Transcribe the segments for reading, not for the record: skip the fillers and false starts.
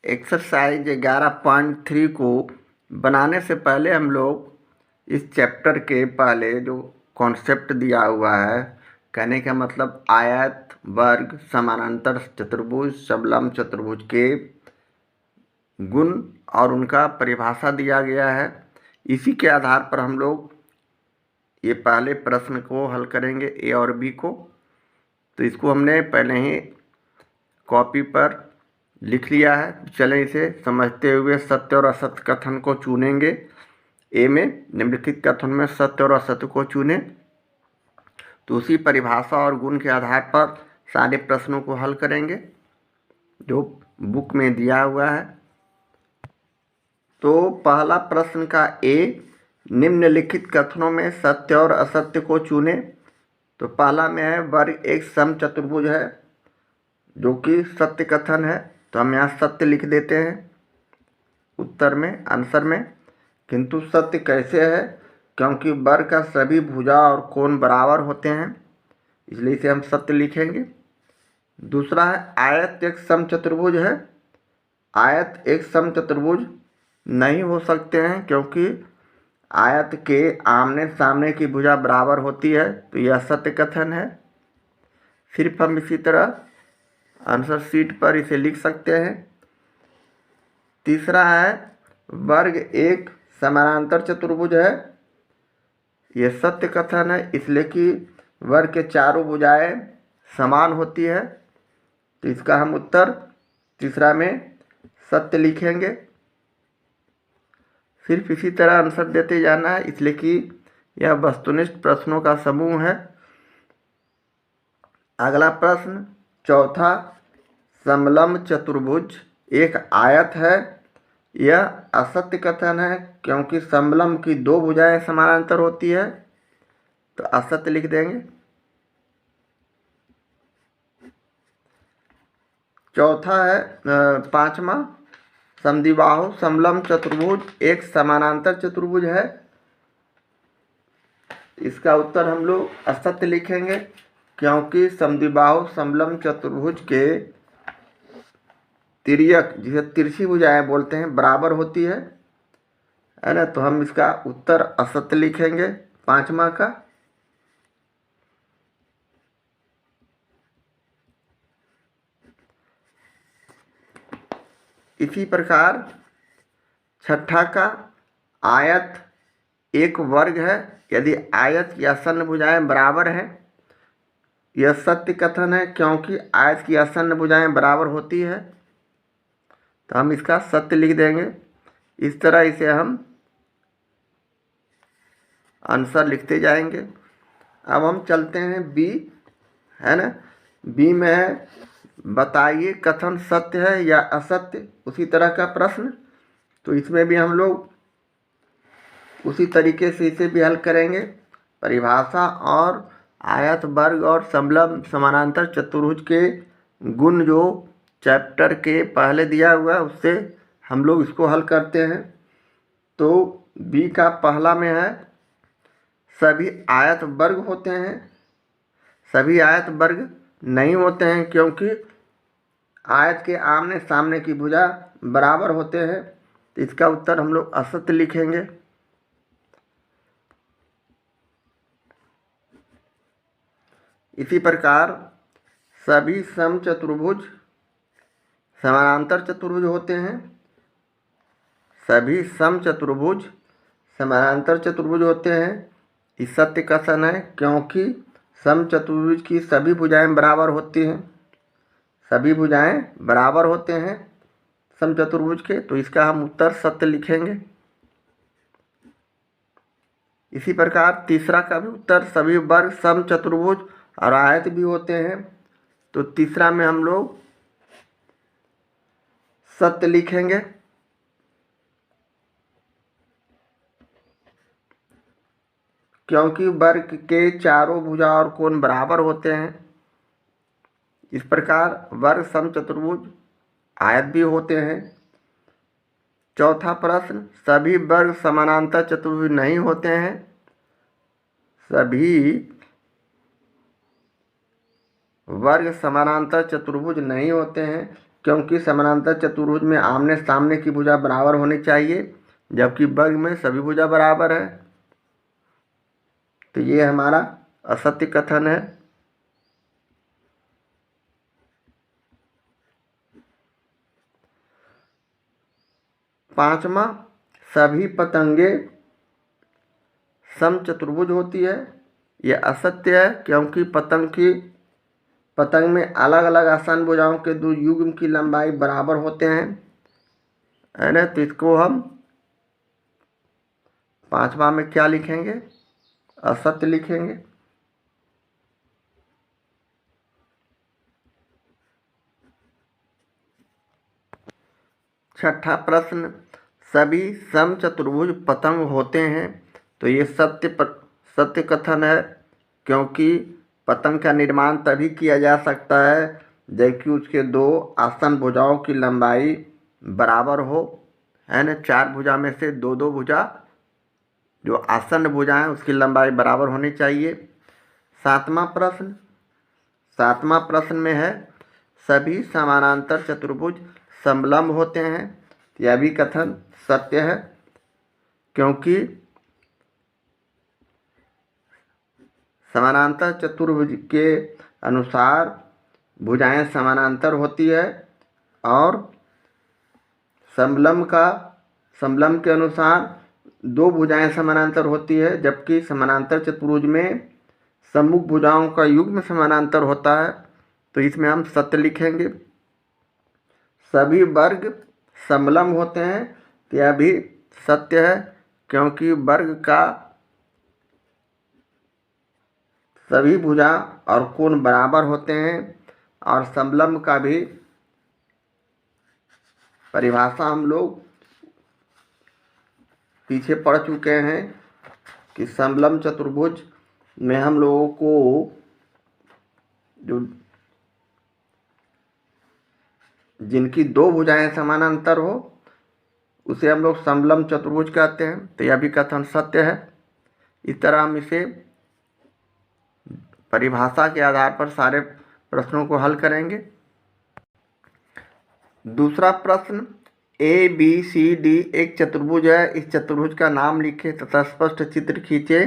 Exercise 11.3 को बनाने से पहले हम लोग इस चैप्टर के पहले जो कॉन्सेप्ट दिया हुआ है, कहने का मतलब आयत, वर्ग, समानांतर चतुर्भुज, समलंब चतुर्भुज के गुण और उनका परिभाषा दिया गया है। इसी के आधार पर हम लोग ये पहले प्रश्न को हल करेंगे, ए और बी को। तो इसको हमने पहले ही कॉपी पर लिख लिया है। चलें इसे समझते हुए सत्य और असत्य कथन को चुनेंगे। ए में निम्नलिखित कथन में सत्य और असत्य को चुनें। तो उसी परिभाषा और गुण के आधार पर सारे प्रश्नों को हल करेंगे जो बुक में दिया हुआ है। तो पहला प्रश्न का ए, निम्नलिखित कथनों में सत्य और असत्य को चुने। तो पहला में है वर्ग एक समचतुर्भुज है, जो कि सत्य कथन है। तो हम यहाँ सत्य लिख देते हैं उत्तर में, आंसर में। किंतु सत्य कैसे है? क्योंकि वर्ग का सभी भुजा और कोण बराबर होते हैं, इसलिए इसे हम सत्य लिखेंगे। दूसरा है आयत एक समचतुर्भुज है। आयत एक समचतुर्भुज नहीं हो सकते हैं, क्योंकि आयत के आमने सामने की भुजा बराबर होती है। तो यह सत्य कथन है। सिर्फ हम इसी तरह आंसर शीट पर इसे लिख सकते हैं। तीसरा है वर्ग एक समानांतर चतुर्भुज है। यह सत्य कथन है, इसलिए कि वर्ग के चारों भुजाएं समान होती है। तो इसका हम उत्तर तीसरा में सत्य लिखेंगे। सिर्फ इसी तरह आंसर देते जाना है, इसलिए कि यह वस्तुनिष्ठ प्रश्नों का समूह है। अगला प्रश्न चौथा, समलंब चतुर्भुज एक आयत है। यह असत्य कथन है, क्योंकि समलंब की दो भुजाएं समानांतर होती है। तो असत्य लिख देंगे। चौथा है पांचवा, समद्विबाहु समलंब चतुर्भुज एक समानांतर चतुर्भुज है। इसका उत्तर हम लोग असत्य लिखेंगे, क्योंकि समद्विबाहु समलंब चतुर्भुज के तिर्यक, जिसे तिरछी भुजाएं बोलते हैं, बराबर होती है ना। तो हम इसका उत्तर असत्य लिखेंगे पांचवा का। इसी प्रकार छठा का आयत एक वर्ग है यदि आयत की आसन्न भुजाएं बराबर हैं। यह सत्य कथन है, क्योंकि आयत की आसन्न भुजाएं बराबर होती है। तो हम इसका सत्य लिख देंगे। इस तरह इसे हम आंसर लिखते जाएंगे। अब हम चलते हैं बी, है ना। बी में है बताइए कथन सत्य है या असत्य, उसी तरह का प्रश्न। तो इसमें भी हम लोग उसी तरीके से इसे भी हल करेंगे। परिभाषा और आयत, वर्ग और समलंब समानांतर चतुर्भुज के गुण जो चैप्टर के पहले दिया हुआ है, उससे हम लोग इसको हल करते हैं। तो बी का पहला में है सभी आयत वर्ग होते हैं। सभी आयत वर्ग नहीं होते हैं, क्योंकि आयत के आमने सामने की भुजा बराबर होते हैं। तो इसका उत्तर हम लोग असत्य लिखेंगे। इसी प्रकार सभी समचतुर्भुज समानांतर चतुर्भुज होते हैं। सभी समचतुर्भुज समानांतर चतुर्भुज होते हैं। इस सत्य कथन है, क्योंकि समचतुर्भुज की सभी भुजाएं बराबर होती हैं। सभी भुजाएं बराबर होते हैं समचतुर्भुज के। तो इसका हम उत्तर सत्य लिखेंगे। इसी प्रकार तीसरा का भी उत्तर सभी वर्ग समचतुर्भुज और आयत भी होते हैं। तो तीसरा में हम लोग सत्य लिखेंगे। क्योंकि वर्ग के चारों भुजा और कोण बराबर होते हैं। इस प्रकार वर्ग समचतुर्भुज आयत भी होते हैं। चौथा प्रश्न सभी वर्ग समानांतर चतुर्भुज नहीं होते हैं। सभी वर्ग समानांतर चतुर्भुज नहीं होते हैं, क्योंकि समानांतर चतुर्भुज में आमने सामने की भुजा बराबर होनी चाहिए, जबकि वर्ग में सभी भुजा बराबर है। तो ये हमारा असत्य कथन है। पांचवा, सभी पतंगे समचतुर्भुज होती है। यह असत्य है, क्योंकि पतंग में अलग अलग आसन भुजाओं के दो युग्म की लंबाई बराबर होते हैं, है ना। तो इसको हम पांचवा में क्या लिखेंगे? असत्य लिखेंगे। छठा प्रश्न, सभी समचतुर्भुज पतंग होते हैं। तो ये सत्य कथन है, क्योंकि पतंग का निर्माण तभी किया जा सकता है जबकि उसके दो आसन भुजाओं की लंबाई बराबर हो, है ना। चार भुजा में से दो दो भुजा जो आसन भुजा है उसकी लंबाई बराबर होनी चाहिए। सातवां प्रश्न में है, सभी समानांतर चतुर्भुज समलंब होते हैं। यह भी कथन सत्य है, क्योंकि समानांतर चतुर्भुज के अनुसार भुजाएं समानांतर होती है और समलंब के अनुसार दो भुजाएं समानांतर होती है, जबकि समानांतर चतुर्भुज में सम्मुख भुजाओं का युग्म समानांतर होता है। तो इसमें हम सत्य लिखेंगे। सभी वर्ग समलंब होते हैं। तो यह भी सत्य है, क्योंकि वर्ग का सभी भुजा और कोण बराबर होते हैं और समलंब का भी परिभाषा हम लोग पीछे पढ़ चुके हैं कि समलंब चतुर्भुज में हम लोगों को जो जिनकी दो भुजाएं समानांतर हो उसे हम लोग समलंब चतुर्भुज कहते हैं। तो यह भी कथन सत्य है। इस तरह हम इसे परिभाषा के आधार पर सारे प्रश्नों को हल करेंगे। दूसरा प्रश्न, ए बी सी डी एक चतुर्भुज है। इस चतुर्भुज का नाम लिखें तथा स्पष्ट चित्र खींचे।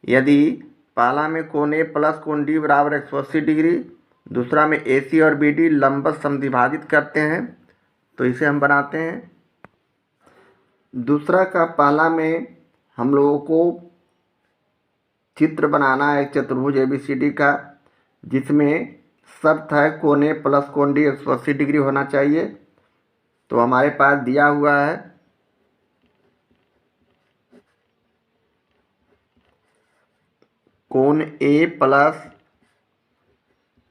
यदि पहला में कोण ए प्लस कोण डी बराबर 180 डिग्री, दूसरा में ए सी और बी डी लंबवत समद्विभाजित करते हैं, तो इसे हम बनाते हैं। दूसरा का पहला में हम लोगों को चित्र बनाना है चतुर्भुज ए बी सी डी का, जिसमें शर्त है कोण ए प्लस कोण डी 180 डिग्री होना चाहिए। तो हमारे पास दिया हुआ है कोण ए प्लस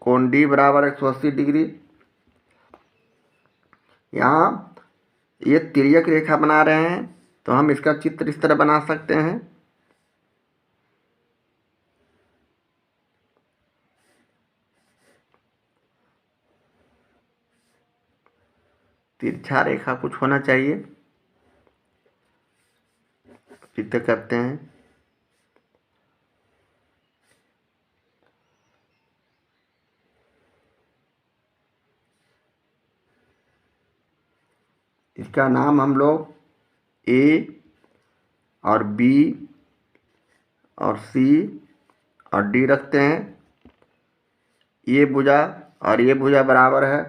कोण डी बराबर 180 डिग्री। यहाँ ये तिर्यक रेखा बना रहे हैं, तो हम इसका चित्र इस तरह बना सकते हैं। तिरछा रेखा कुछ होना चाहिए। चित्र करते हैं। इसका नाम हम लोग ए और बी और सी और डी रखते हैं। ये भुजा और ये भुजा बराबर है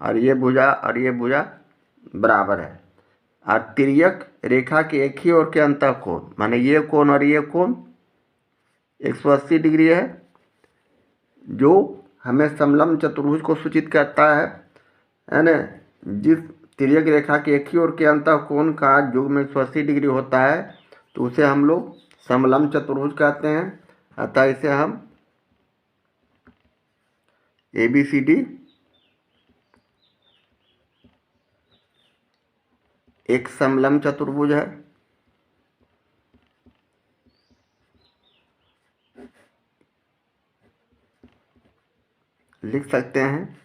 और ये भुजा और ये भुजा बराबर है। और तिर्यक रेखा के एक ही ओर के अंतः कोण, माने ये कोण और ये कोण 180 डिग्री है, जो हमें समलंब चतुर्भुज को सूचित करता है ना। जिस तिर्यक रेखा के एक ही ओर के अंतः कोण का युग्म 180 डिग्री होता है, तो उसे हम लोग समलंब चतुर्भुज कहते हैं। अतः इसे हम ए बी सी डी एक समलंब चतुर्भुज है। लिख सकते हैं,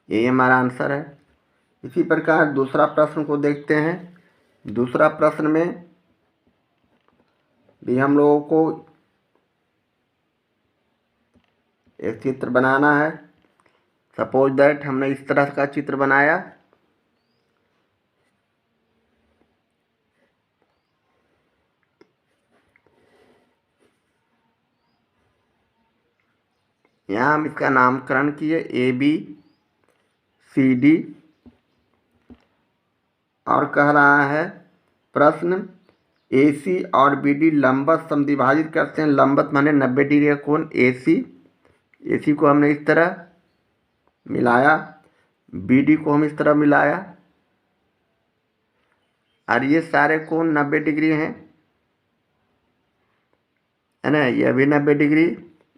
यही हमारा आंसर है। इसी प्रकार दूसरा प्रश्न को देखते हैं। दूसरा प्रश्न में भी हम लोगों को एक चित्र बनाना है। सपोज दैट हमने इस तरह का चित्र बनाया, यहाँ हम इसका नामकरण किए ABCD और कह रहा है प्रश्न AC और BD लंबवत समद्विभाजित करते हैं। लंबवत माने 90 डिग्री का कोण AC को हमने इस तरह मिलाया, BD को हम इस तरह मिलाया और ये सारे कोण 90 डिग्री हैं, है ना। यह भी 90 डिग्री,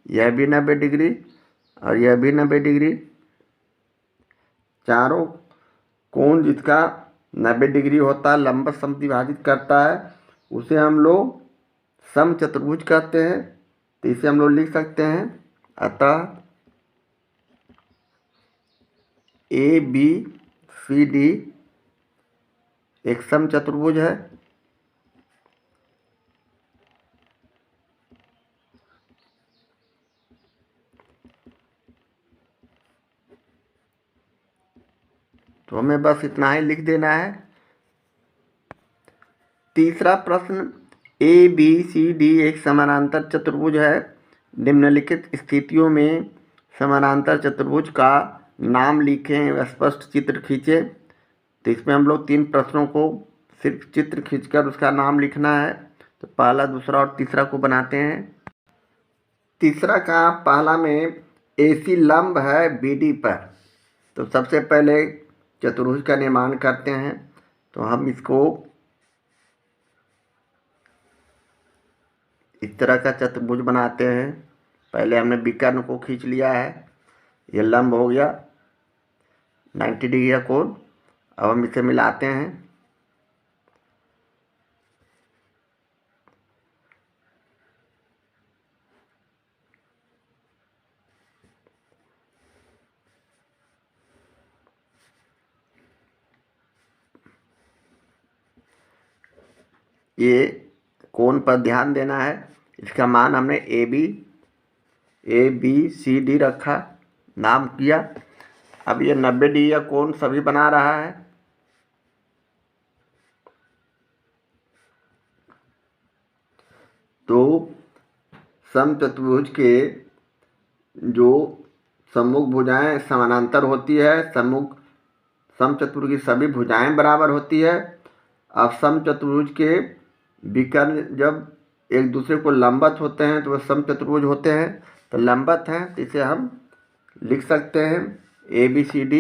यह भी 90 डिग्री और यह भी 90 डिग्री। चारों कोण जिसका 90 डिग्री होता है, लंबवत समद्विभाजित करता है, उसे हम लोग समचतुर्भुज कहते हैं। तो इसे हम लोग लिख सकते हैं, अतः ABCD एक समचतुर्भुज है। तो हमें बस इतना ही लिख देना है। तीसरा प्रश्न ABCD एक समानांतर चतुर्भुज है। निम्नलिखित स्थितियों में समानांतर चतुर्भुज का नाम लिखें, स्पष्ट चित्र खींचें। तो इसमें हम लोग 3 प्रश्नों को सिर्फ चित्र खींचकर उसका नाम लिखना है। तो पहला, दूसरा और तीसरा को बनाते हैं। तीसरा का पहला में AC लंब है BD पर। तो सबसे पहले चतुर्भुज का निर्माण करते हैं। तो हम इसको इस तरह का चतुर्भुज बनाते हैं। पहले हमने विकर्ण को खींच लिया है, यह लंब हो गया 90 डिग्री का कोण। अब हम इसे मिलाते हैं। ये कोण पर ध्यान देना है। इसका मान हमने ABCD रखा, नाम किया। अब ये 90 डिग्री का कोण सभी बना रहा है। तो समचतुर्भुज के जो सम्मुख भुजाएं समानांतर होती है, समचतुर्भुज की सभी भुजाएं बराबर होती है। अब समचतुर्भुज के विकर्ण जब एक दूसरे को लंबवत होते हैं तो वह समचतुर्भुज होते हैं। तो लंबवत हैं, तो इसे हम लिख सकते हैं ABCD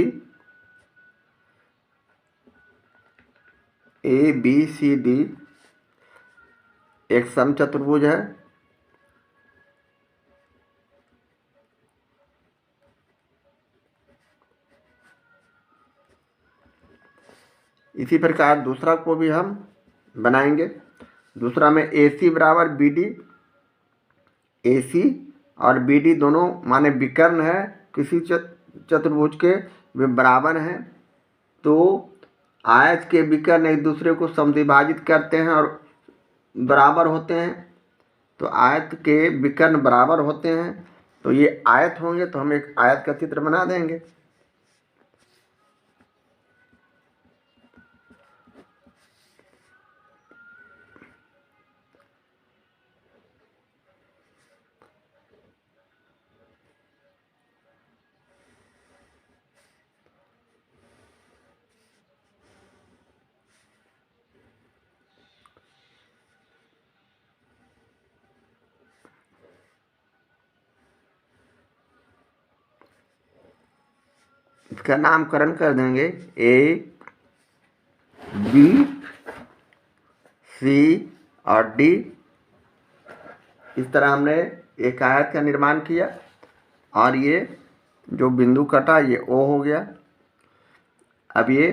एक समचतुर्भुज है। इसी प्रकार दूसरा को भी हम बनाएंगे। दूसरा में AC बराबर BD, AC और BD दोनों माने विकर्ण है किसी चतुर्भुज के, वे बराबर हैं। तो आयत के विकर्ण एक दूसरे को समद्विभाजित करते हैं और बराबर होते हैं। तो आयत के विकर्ण बराबर होते हैं, तो ये आयत होंगे। तो हम एक आयत का चित्र बना देंगे। इसका नामकरण कर देंगे ABCD और D। इस तरह हमने एक आयत का निर्माण किया और ये जो बिंदु कटा ये O हो गया। अब ये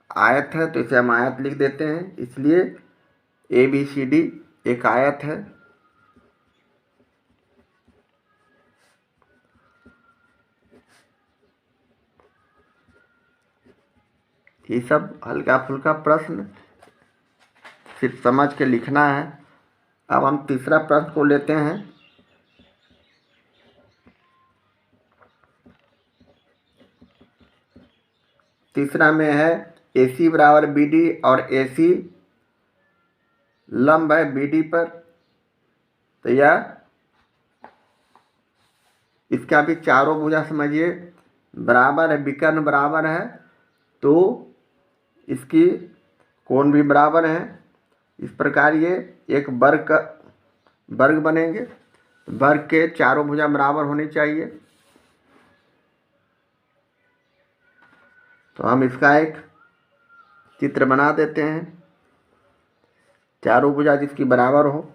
आयत है तो इसे हम आयत लिख देते हैं, इसलिए ABCD एक आयत है। ये सब हल्का फुल्का प्रश्न सिर्फ समझ के लिखना है। अब हम तीसरा प्रश्न को लेते हैं। तीसरा में है AC बराबर BD और AC लंब है BD पर, तो यह इसका भी चारों भुजा समझिए बराबर है, विकर्ण बराबर है, तो इसकी कोण भी बराबर है। इस प्रकार ये एक वर्ग बनेंगे। वर्ग के चारों भुजा बराबर होनी चाहिए। तो हम इसका एक चित्र बना देते हैं, चारों भुजा जिसकी बराबर हो।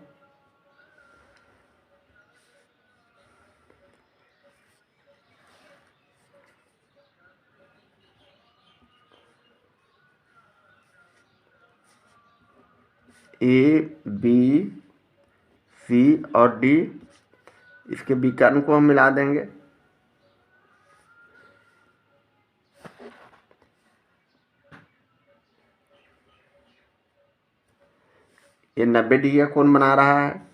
ABC और D, इसके विकर्ण को हम मिला देंगे। ये 90 डिग्री का कोण बना रहा है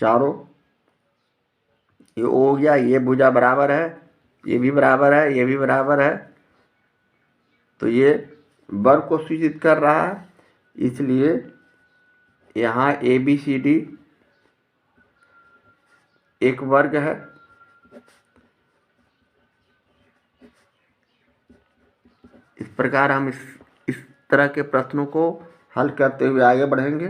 चारों। ये O हो गया, ये भुजा बराबर है, ये भी बराबर है, ये भी बराबर है, तो ये वर्ग को सूचित कर रहा है। इसलिए यहाँ ABCD एक वर्ग है। इस प्रकार हम इस तरह के प्रश्नों को हल करते हुए आगे बढ़ेंगे।